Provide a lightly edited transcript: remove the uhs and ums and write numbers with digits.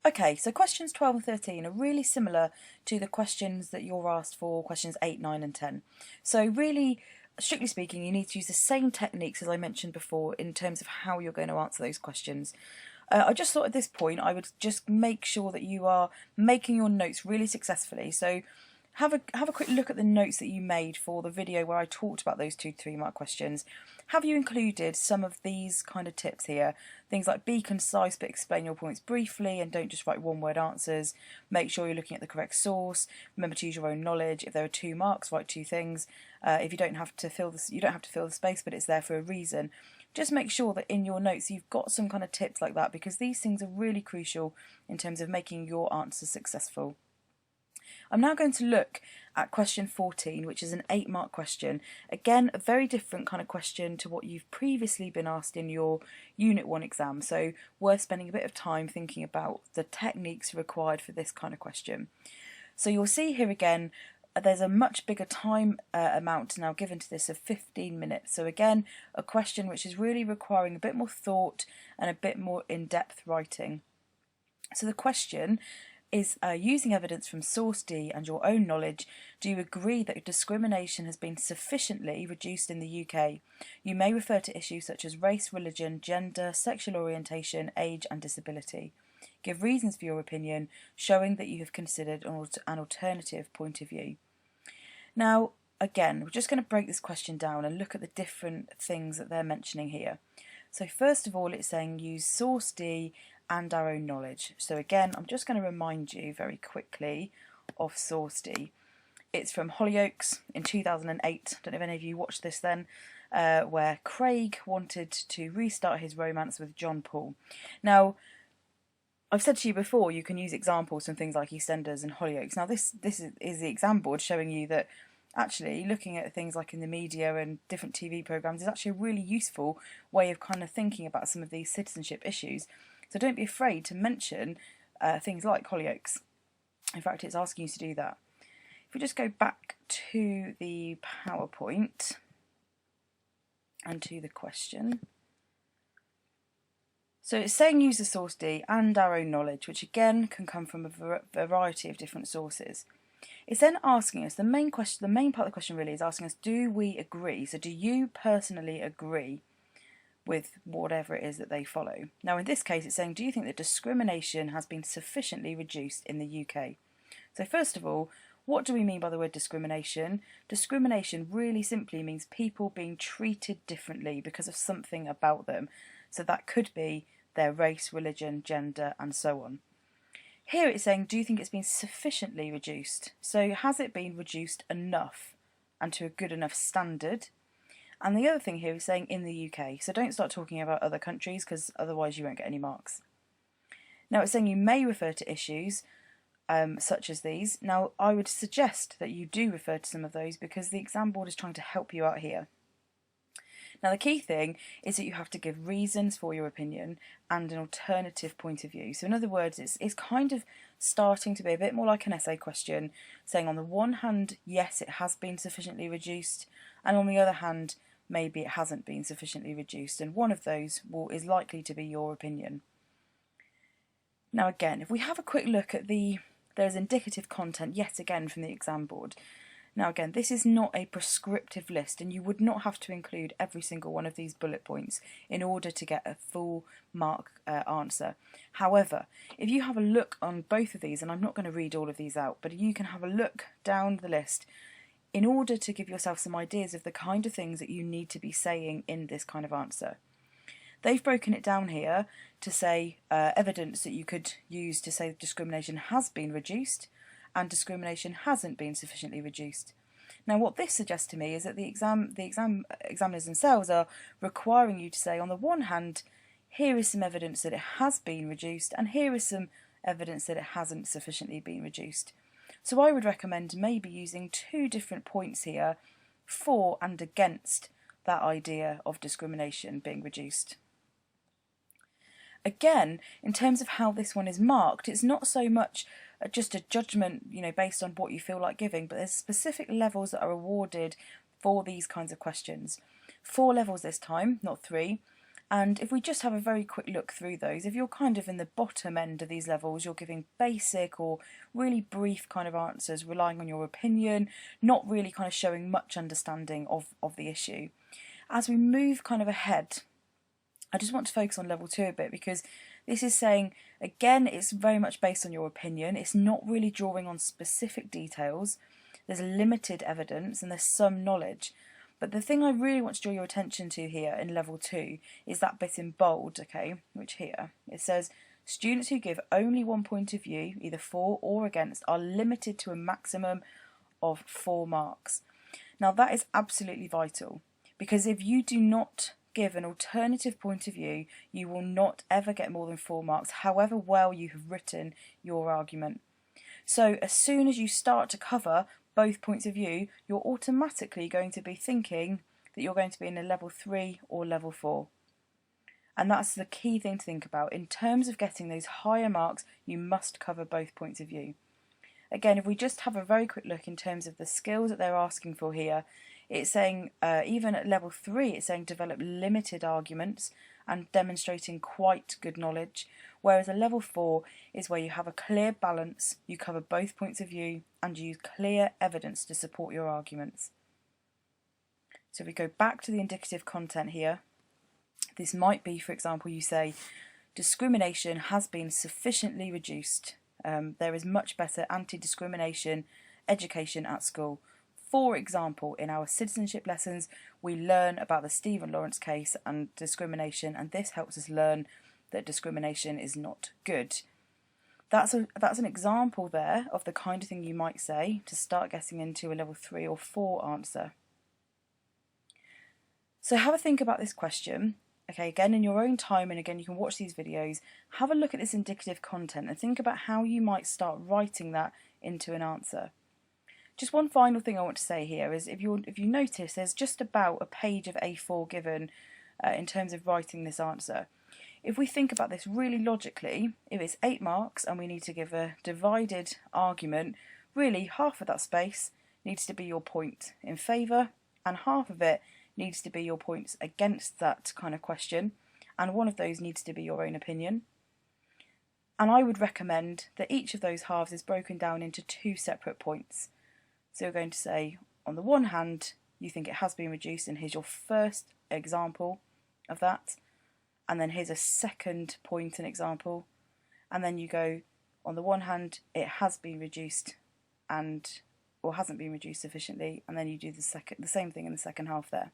Okay, so questions 12 and 13 are really similar to the questions that you're asked for questions 8, 9 and 10. So really, strictly speaking, you need to use the same techniques as I mentioned before in terms of how you're going to answer those questions. I just thought at this point I would just make sure that you are making your notes really successfully. So have a quick look at the notes that you made for the video where I talked about those 2 to 3 mark questions. Have you included some of these kind of tips here? Things like be concise but explain your points briefly and don't just write one-word answers. Make sure you're looking at the correct source. Remember to use your own knowledge. If there are 2 marks, write 2 things. If you don't have to fill this, you don't have to fill the space, but it's there for a reason. Just make sure that in your notes you've got some kind of tips like that, because these things are really crucial in terms of making your answers successful. I'm now going to look at question 14, which is an 8-mark question. Again, a very different kind of question to what you've previously been asked in your Unit 1 exam, so worth spending a bit of time thinking about the techniques required for this kind of question. So you'll see here again, there's a much bigger time amount now given to this of 15 minutes. So again, a question which is really requiring a bit more thought and a bit more in-depth writing. So the question is, using evidence from source D and your own knowledge, do you agree that discrimination has been sufficiently reduced in the UK? You may refer to issues such as race, religion, gender, sexual orientation, age and disability. Give reasons for your opinion, showing that you have considered an alternative point of view. Now, again, we're just going to break this question down and look at the different things that they're mentioning here. So first of all, it's saying use source D and our own knowledge. So again, I'm just going to remind you very quickly of source D. It's from Hollyoaks in 2008. I don't know if any of you watched this then, where Craig wanted to restart his romance with John Paul. Now, I've said to you before, you can use examples from things like EastEnders and Hollyoaks. Now, this is the exam board showing you that actually looking at things like in the media and different TV programmes is actually a really useful way of kind of thinking about some of these citizenship issues. So don't be afraid to mention things like Hollyoaks. In fact, it's asking you to do that. If we just go back to the PowerPoint and to the question. So it's saying use the source D and our own knowledge, which again can come from a variety of different sources. It's then asking us, the main part of the question really is asking us, do we agree? So do you personally agree with whatever it is that they follow? Now in this case it's saying, do you think that discrimination has been sufficiently reduced in the UK? So first of all, what do we mean by the word discrimination? Discrimination really simply means people being treated differently because of something about them. So that could be their race, religion, gender and so on. Here it's saying, do you think it's been sufficiently reduced? So has it been reduced enough and to a good enough standard? And the other thing here is saying in the UK. So don't start talking about other countries because otherwise you won't get any marks. Now it's saying you may refer to issues such as these. Now I would suggest that you do refer to some of those because the exam board is trying to help you out here. Now the key thing is that you have to give reasons for your opinion and an alternative point of view. So in other words, it's kind of starting to be a bit more like an essay question, saying on the one hand, yes, it has been sufficiently reduced, and on the other hand, maybe it hasn't been sufficiently reduced, and one of those is likely to be your opinion. Now again, if we have a quick look at there's indicative content yet again from the exam board. Now again, this is not a prescriptive list and you would not have to include every single one of these bullet points in order to get a full mark answer. However, if you have a look on both of these, and I'm not going to read all of these out, but you can have a look down the list in order to give yourself some ideas of the kind of things that you need to be saying in this kind of answer. They've broken it down here to say evidence that you could use to say discrimination has been reduced and discrimination hasn't been sufficiently reduced. Now what this suggests to me is that the examiners themselves are requiring you to say, on the one hand, here is some evidence that it has been reduced and here is some evidence that it hasn't sufficiently been reduced. So I would recommend maybe using 2 different points here for and against that idea of discrimination being reduced. Again, in terms of how this one is marked, it's not so much just a judgment, based on what you feel like giving, but there's specific levels that are awarded for these kinds of questions. 4 levels this time, not 3. And if we just have a very quick look through those, if you're kind of in the bottom end of these levels, you're giving basic or really brief kind of answers, relying on your opinion, not really kind of showing much understanding of the issue. As we move kind of ahead, I just want to focus on level 2 a bit, because this is saying, again, it's very much based on your opinion. It's not really drawing on specific details. There's limited evidence and there's some knowledge. But the thing I really want to draw your attention to here in level 2 is that bit in bold, okay, which here, it says, students who give only one point of view, either for or against, are limited to a maximum of 4 marks. Now that is absolutely vital, because if you do not give an alternative point of view, you will not ever get more than 4 marks, however well you have written your argument. So as soon as you start to cover both points of view, you're automatically going to be thinking that you're going to be in a level 3 or level 4. And that's the key thing to think about. In terms of getting those higher marks, you must cover both points of view. Again, if we just have a very quick look in terms of the skills that they're asking for here, it's saying, even at level 3, it's saying develop limited arguments and demonstrating quite good knowledge, whereas a level 4 is where you have a clear balance, you cover both points of view, and you use clear evidence to support your arguments. So if we go back to the indicative content here, this might be, for example, you say, discrimination has been sufficiently reduced. There is much better anti-discrimination education at school. For example, in our citizenship lessons, we learn about the Stephen Lawrence case and discrimination, and this helps us learn that discrimination is not good. That's an example there of the kind of thing you might say to start getting into a level 3 or 4 answer. So have a think about this question. Okay, again, in your own time, and again, you can watch these videos, have a look at this indicative content and think about how you might start writing that into an answer. Just one final thing I want to say here is, if you notice, there's just about a page of A4 given in terms of writing this answer. If we think about this really logically, if it's 8 marks and we need to give a divided argument, really half of that space needs to be your point in favour, and half of it needs to be your points against that kind of question, and one of those needs to be your own opinion. And I would recommend that each of those halves is broken down into 2 separate points. So you're going to say, on the one hand, you think it has been reduced, and here's your first example of that. And then here's a second point and example. And then you go, on the one hand, it has been reduced or hasn't been reduced sufficiently. And then you do the same thing in the second half there.